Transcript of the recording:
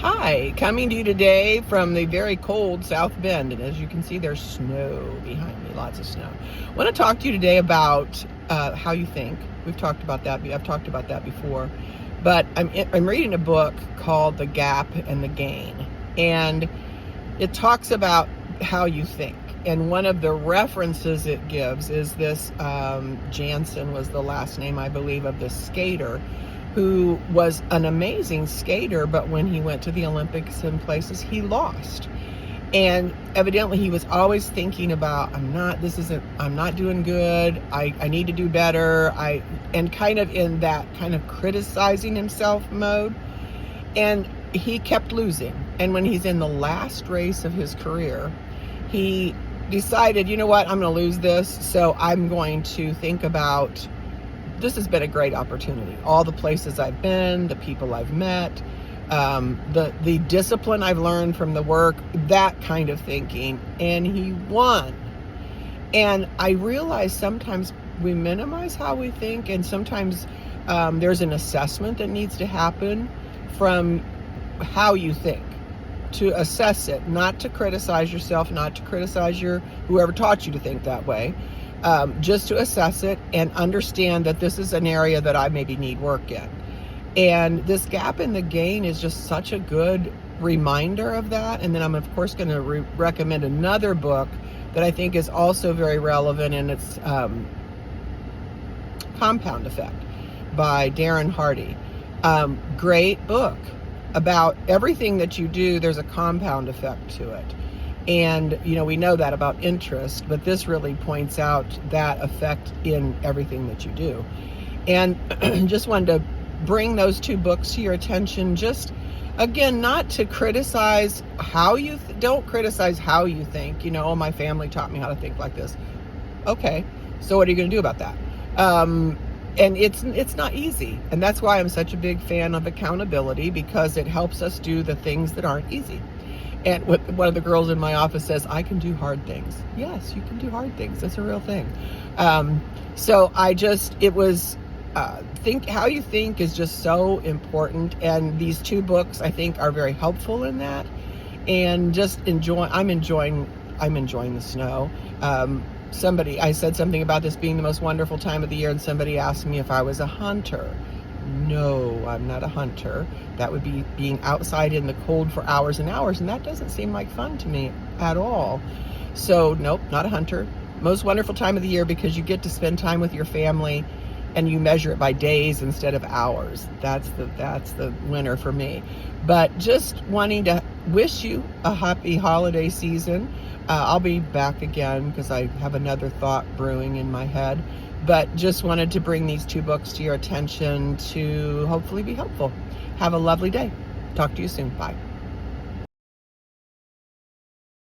Hi, coming to you today from the very cold South Bend, and as you can see, there's snow behind me, lots of snow. I want to talk to you today about how you think. We've talked about that. I've talked about that before, but I'm reading a book called The Gap and the Gain, and it talks about how you think. And one of the references it gives is this Jansen was the last name, I believe, of this skater who was an amazing skater, but when he went to the Olympics and places, he lost. And evidently he was always thinking about, I'm not doing good, I need to do better, and kind of in that kind of criticizing himself mode. And he kept losing. And when he's in the last race of his career, he decided, you know what, I'm going to lose this, so I'm going to think about, this has been a great opportunity. All the places I've been, the people I've met, the discipline I've learned from the work, that kind of thinking, and he won. And I realize sometimes we minimize how we think, and sometimes there's an assessment that needs to happen from how you think, to assess it, not to criticize yourself, not to criticize whoever taught you to think that way. Just to assess it and understand that this is an area that I maybe need work in. And this Gap in the Gain is just such a good reminder of that. And then I'm, of course, going to recommend another book that I think is also very relevant, and it's Compound Effect by Darren Hardy. Great book about everything that you do. There's a compound effect to it. And, we know that about interest, but this really points out that effect in everything that you do. And just wanted to bring those two books to your attention. Just, again, not to criticize how you, don't criticize how you think. Oh, my family taught me how to think like this. Okay, so what are you going to do about that? And it's not easy. And that's why I'm such a big fan of accountability, because it helps us do the things that aren't easy. And one of the girls in my office says, I can do hard things. Yes, you can do hard things. That's a real thing. So think how you think is just so important. And these two books, I think, are very helpful in that. And just I'm enjoying the snow. I said something about this being the most wonderful time of the year, and somebody asked me if I was a hunter. No, I'm not a hunter. That would be being outside in the cold for hours and hours, and that doesn't seem like fun to me at all. So, nope, not a hunter. Most wonderful time of the year, because you get to spend time with your family, and you measure it by days instead of hours. That's the winner for me. But just wanting to wish you a happy holiday season. I'll be back again because I have another thought brewing in my head. But just wanted to bring these two books to your attention to hopefully be helpful. Have a lovely day. Talk to you soon. Bye.